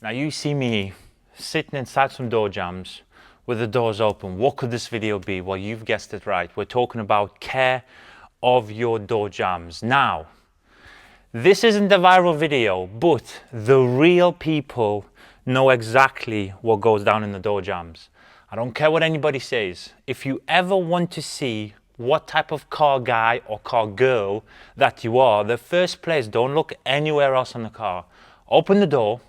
Now you see me sitting inside some door jams with the doors open. What could this video be? Well, you've guessed it right. We're talking about care of your door jams. Now, this isn't the viral video, but the real people know exactly what goes down in the door jams. I don't care what anybody says. If you ever want to see what type of car guy or car girl that you are, the first place, don't look anywhere else on the car. Open the door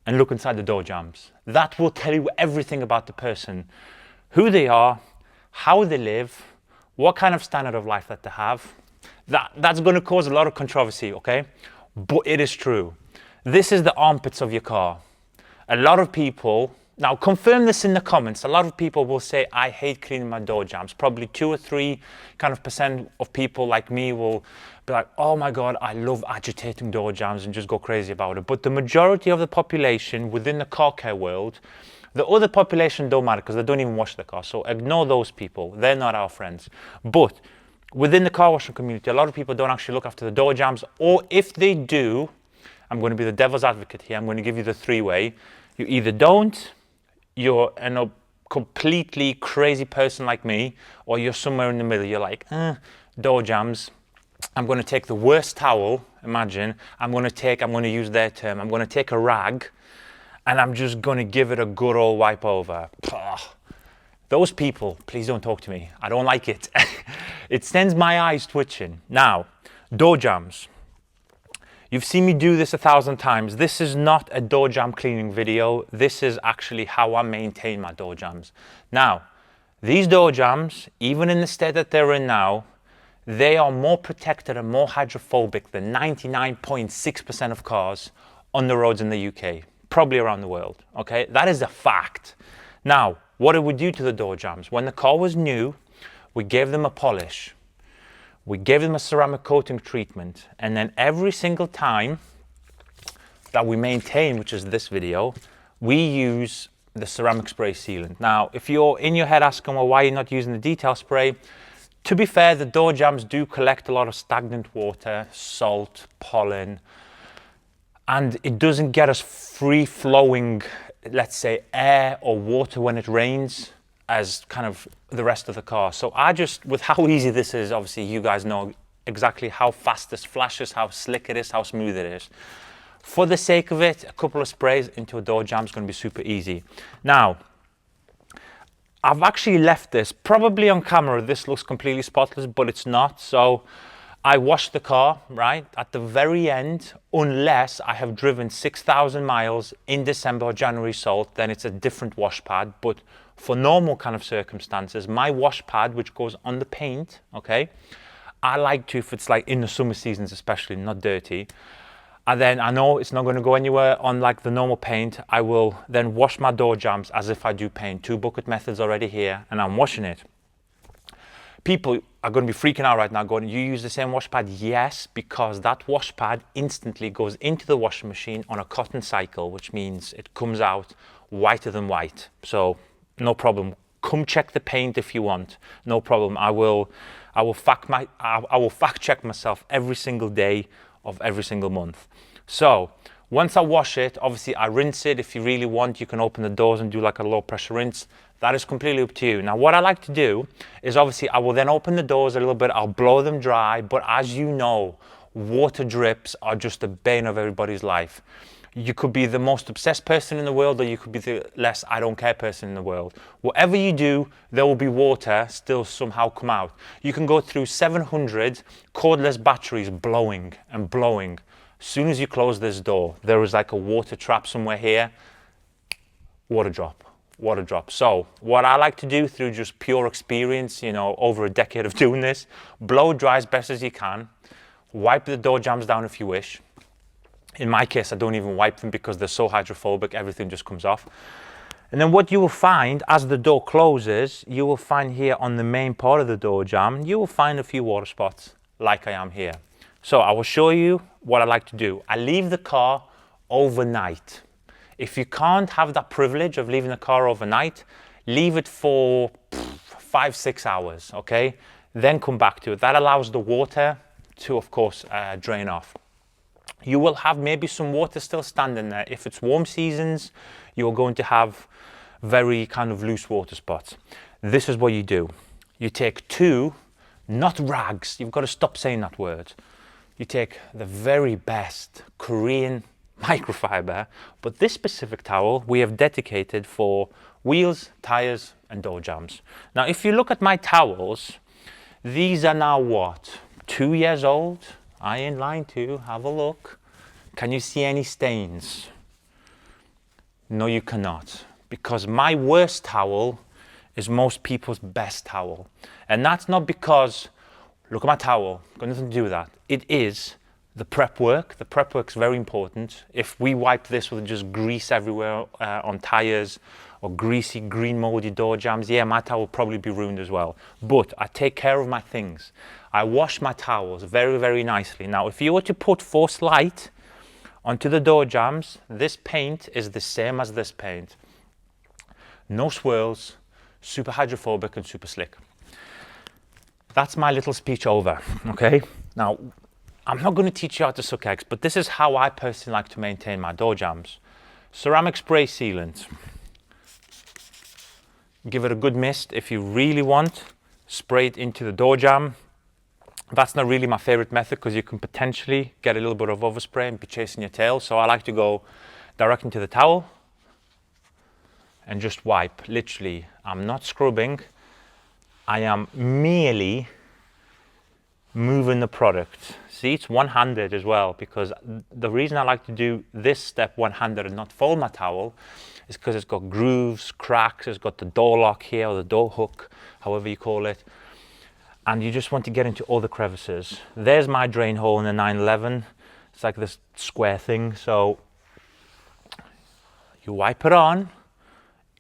and look inside the door jams. That will tell you everything about the person, who they are, how they live, what kind of standard of life that they have. That's going to cause a lot of controversy, okay? But it is true. This is the armpits of your car. A lot of people, now confirm this in the comments, a lot of people will say, I hate cleaning my door jams. Probably 2 or 3 kind of percent of people like me will be like, oh my God, I love agitating door jams and just go crazy about it. But the majority of the population within the car care world, the other population don't matter because they don't even wash the car. So ignore those people. They're not our friends. But within the car washing community, a lot of people don't actually look after the door jams. Or if they do, I'm going to be the devil's advocate here. I'm going to give you the 3-way. You either don't, you're a completely crazy person like me, or you're somewhere in the middle. You're like, door jams. I'm going to take the worst towel, imagine. I'm going to use their term, I'm going to take a rag and I'm just going to give it a good old wipe over. Those people, please don't talk to me. I don't like it. It sends my eyes twitching. Now, door jams. You've seen me do this 1,000 times. This is not a door jam cleaning video. This is actually how I maintain my door jams. Now, these door jams, even in the state that they're in now, they are more protected and more hydrophobic than 99.6% of cars on the roads in the UK, probably around the world, okay? That is a fact. Now, what did we do to the door jams? When the car was new, we gave them a polish. We gave them a ceramic coating treatment, and then every single time that we maintain, which is this video, we use the ceramic spray sealant. Now, if you're in your head asking, well, why are you not using the detail spray? To be fair, the door jams do collect a lot of stagnant water, salt, pollen, and it doesn't get us free-flowing, let's say, air or water when it rains as kind of the rest of the car. So I just, with how easy this is, obviously you guys know exactly how fast this flashes, how slick it is, how smooth it is. For the sake of it, a couple of sprays into a door jam is going to be super easy. Now, I've actually left this, probably on camera, this looks completely spotless, but it's not. So I washed the car, right, at the very end, unless I have driven 6,000 miles in December or January salt, then it's a different wash pad. But for normal kind of circumstances, my wash pad, which goes on the paint, okay, I like to, if it's like in the summer seasons especially, not dirty, and then I know it's not going to go anywhere on like the normal paint, I will then wash my door jams as if I do paint. 2 bucket methods already here, and I'm washing it. People are going to be freaking out right now going, you use the same wash pad? Yes, because that wash pad instantly goes into the washing machine on a cotton cycle, which means it comes out whiter than white. So no problem. Come check the paint if you want. No problem. I will fact check myself every single day of every single month. So once I wash it, obviously I rinse it. If you really want, you can open the doors and do like a low pressure rinse. That is completely up to you. Now, what I like to do is obviously I will then open the doors a little bit. I'll blow them dry. But as you know, water drips are just the bane of everybody's life. You could be the most obsessed person in the world, or you could be the less I don't care person in the world. Whatever you do, there will be water still somehow come out. You can go through 700 cordless batteries blowing and blowing. As soon as you close this door, there is like a water trap somewhere here. Water drop. Water drop. So what I like to do through just pure experience, you know, over a decade of doing this, blow dry as best as you can, wipe the door jams down if you wish. In my case, I don't even wipe them because they're so hydrophobic, everything just comes off. And then what you will find as the door closes, you will find here on the main part of the door jam, you will find a few water spots like I am here. So I will show you what I like to do. I leave the car overnight. If you can't have that privilege of leaving the car overnight, leave it for 5-6 hours, okay? Then come back to it. That allows the water to, of course, drain off. You will have maybe some water still standing there. If it's warm seasons, you're going to have very kind of loose water spots. This is what you do. You take two, not rags, you've got to stop saying that word. You take the very best Korean microfiber, but this specific towel we have dedicated for wheels, tires and door jambs. Now if you look at my towels, these are now what, 2 years old? I ain't lying to you, have a look. Can you see any stains? No, you cannot, because my worst towel is most people's best towel. And that's not because, look at my towel, got nothing to do with that. It is the prep work. The prep work's very important. If we wipe this with just grease everywhere on tires or greasy green moldy door jambs, yeah, my towel will probably be ruined as well. But I take care of my things. I wash my towels very, very nicely. Now, if you were to put Force Light onto the door jambs, this paint is the same as this paint. No swirls, super hydrophobic and super slick. That's my little speech over, okay? Now, I'm not going to teach you how to suck eggs, but this is how I personally like to maintain my door jambs. Ceramic spray sealant. Give it a good mist if you really want. Spray it into the door jamb. That's not really my favorite method because you can potentially get a little bit of overspray and be chasing your tail. So I like to go direct into the towel and just wipe. Literally, I'm not scrubbing. I am merely moving the product. See, it's one-handed as well, because the reason I like to do this step one-handed and not fold my towel is because it's got grooves, cracks, it's got the door lock here or the door hook, however you call it. And you just want to get into all the crevices. There's my drain hole in the 911. It's like this square thing. So you wipe it on,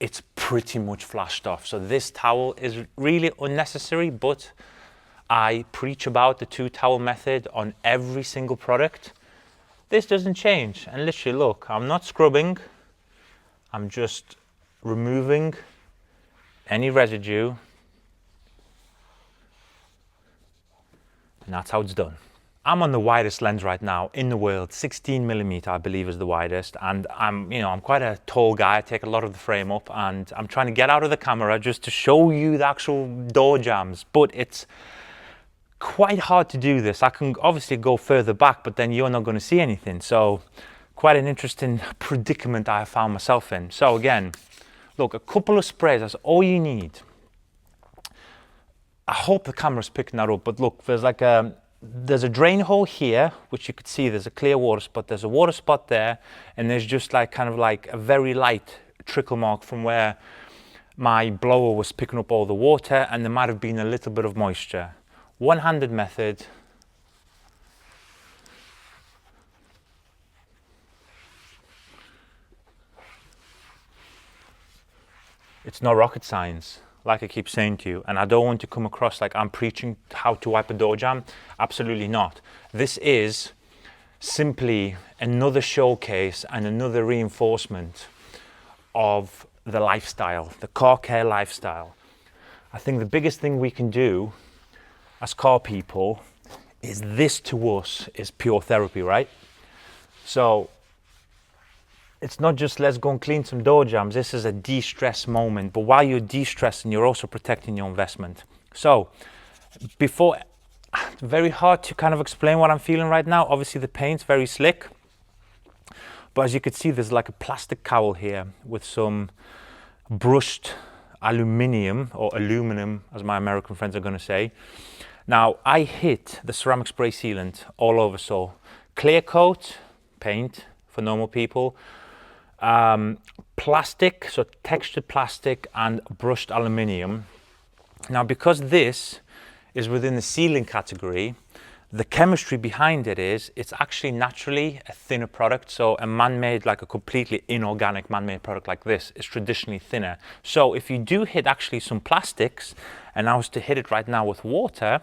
it's pretty much flashed off. So this towel is really unnecessary, but I preach about the 2-towel method on every single product. This doesn't change. And literally, look, I'm not scrubbing. I'm just removing any residue. And that's how it's done. I'm on the widest lens right now in the world, 16mm I believe is the widest, and I'm quite a tall guy. I take a lot of the frame up, and I'm trying to get out of the camera just to show you the actual door jambs, but it's quite hard to do this. I can obviously go further back, but then you're not going to see anything. So quite an interesting predicament I found myself in. So again, look, a couple of sprays, that's all you need. I hope the camera's picking that up, but look, there's a drain hole here, which you could see there's a clear water spot. There's a water spot there, and there's just kind of like a very light trickle mark from where my blower was picking up all the water, and there might have been a little bit of moisture. One-handed method. It's not rocket science, like I keep saying to you, and I don't want to come across like I'm preaching how to wipe a door jamb. Absolutely not. This is simply another showcase and another reinforcement of the lifestyle, the car care lifestyle. I think the biggest thing we can do as car people is this to us is pure therapy, right? So it's not just let's go and clean some door jambs. This is a de-stress moment, but while you're de-stressing, you're also protecting your investment. So before, it's very hard to kind of explain what I'm feeling right now. Obviously the paint's very slick, but as you can see, there's like a plastic cowl here with some brushed aluminum, or aluminum as my American friends are going to say. Now I hit the ceramic spray sealant all over, so clear coat paint for normal people, plastic, so textured plastic and brushed aluminum. Now because this is within the sealing category, the chemistry behind it is it's actually naturally a thinner product. So a man-made, like a completely inorganic man-made product like this is traditionally thinner. So if you do hit actually some plastics, and I was to hit it right now with water,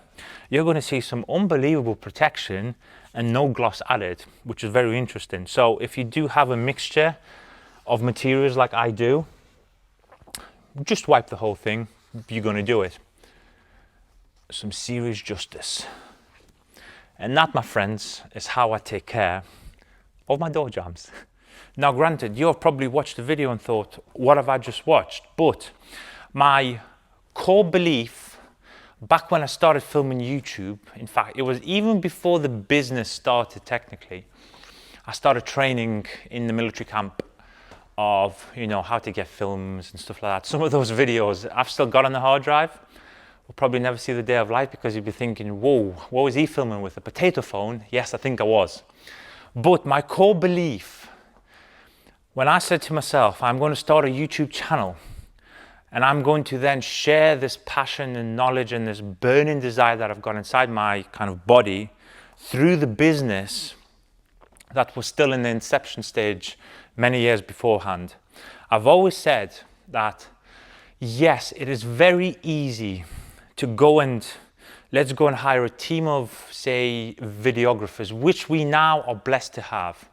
you're going to see some unbelievable protection and no gloss added, which is very interesting. So if you do have a mixture of materials like I do, just wipe the whole thing. You're going to do it. Some serious justice. And that, my friends, is how I take care of my door jambs. Now granted, you have probably watched the video and thought, what have I just watched? But my core belief back when I started filming YouTube, in fact, it was even before the business started technically, I started training in the military camp of, you know, how to get films and stuff like that. Some of those videos I've still got on the hard drive. We'll probably never see the day of light because you'll be thinking, whoa, what was he filming with, a potato phone? Yes, I think I was. But my core belief, when I said to myself, I'm going to start a YouTube channel and I'm going to then share this passion and knowledge and this burning desire that I've got inside my kind of body through the business that was still in the inception stage many years beforehand. I've always said that, yes, it is very easy to go and let's go and hire a team of, say, videographers, which we now are blessed to have.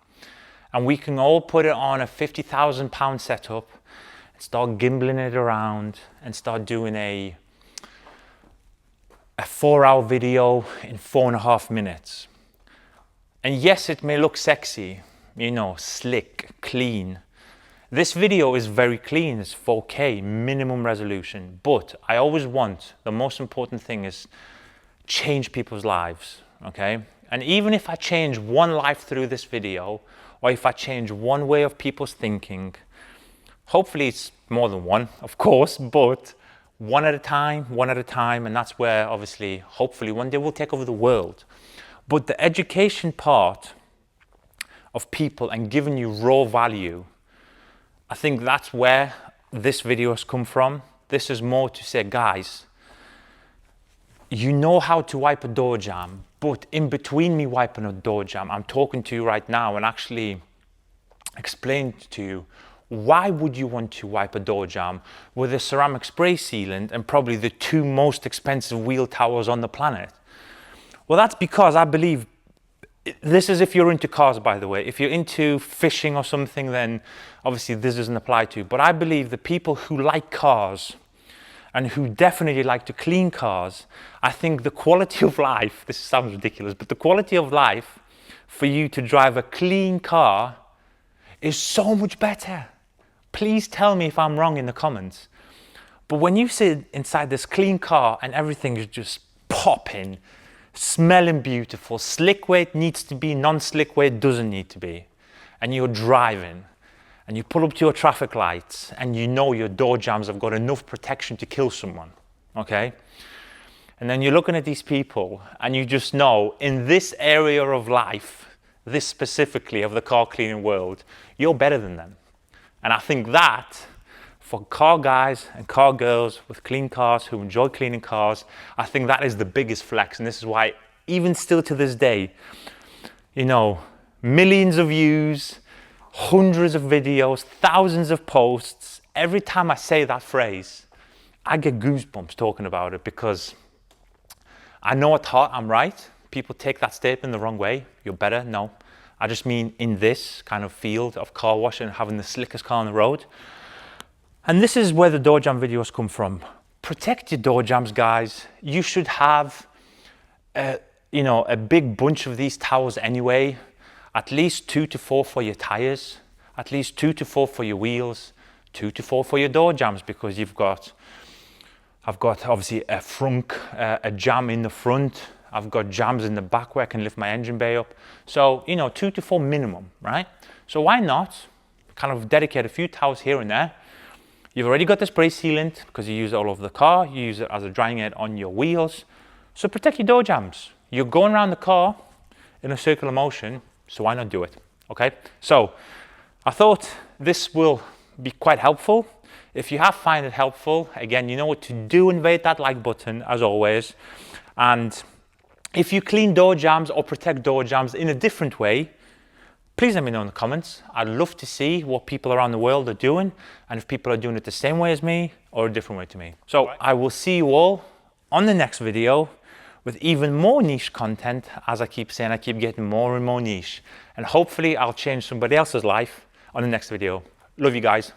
And we can all put it on a £50,000 setup and start gimbling it around and start doing a 4-hour video in 4.5 minutes. And yes, it may look sexy, you know, slick, clean. This video is very clean, it's 4K, minimum resolution. But I always want, the most important thing is change people's lives, okay? And even if I change one life through this video, or if I change one way of people's thinking, hopefully it's more than one, of course, but one at a time, and that's where obviously, hopefully one day we'll take over the world. But the education part of people and giving you raw value, I think that's where this video has come from. This is more to say, guys, you know how to wipe a door jamb, but in between me wiping a door jamb, I'm talking to you right now and actually explain to you, why would you want to wipe a door jamb with a ceramic spray sealant and probably the 2 most expensive wheel towels on the planet? Well, that's because I believe, this is if you're into cars, by the way. If you're into fishing or something, then obviously this doesn't apply to you. But I believe the people who like cars and who definitely like to clean cars, I think the quality of life, this sounds ridiculous, but the quality of life for you to drive a clean car is so much better. Please tell me if I'm wrong in the comments. But when you sit inside this clean car and everything is just popping, smelling beautiful, slick where it needs to be, non-slick where it doesn't need to be, and you're driving and you pull up to your traffic lights and you know your door jambs have got enough protection to kill someone, okay? And then you're looking at these people and you just know in this area of life, this specifically of the car cleaning world, you're better than them. And I think that for car guys and car girls with clean cars who enjoy cleaning cars, I think that is the biggest flex. And this is why even still to this day, you know, millions of views, hundreds of videos, thousands of posts. Every time I say that phrase, I get goosebumps talking about it because I know at heart I'm right. People take that statement the wrong way. You're better. No, I just mean in this kind of field of car washing and having the slickest car on the road. And this is where the door jamb videos come from. Protect your door jambs, guys. You should have, you know, a big bunch of these towels anyway. At least 2 to 4 for your tires. At least 2 to 4 for your wheels. 2 to 4 for your door jambs because I've got obviously a frunk, a jam in the front. I've got jams in the back where I can lift my engine bay up. So, you know, 2 to 4 minimum, right? So why not kind of dedicate a few towels here and there? You've already got the spray sealant because you use it all over the car. You use it as a drying aid on your wheels. So protect your door jambs. You're going around the car in a circular motion, so why not do it? Okay, so I thought this will be quite helpful. If you have found it helpful, again, you know what to do. Invade that like button as always. And if you clean door jambs or protect door jambs in a different way, please let me know in the comments. I'd love to see what people around the world are doing and if people are doing it the same way as me or a different way to me. So I will see you all on the next video with even more niche content. As I keep saying, I keep getting more and more niche, and hopefully I'll change somebody else's life on the next video. Love you guys.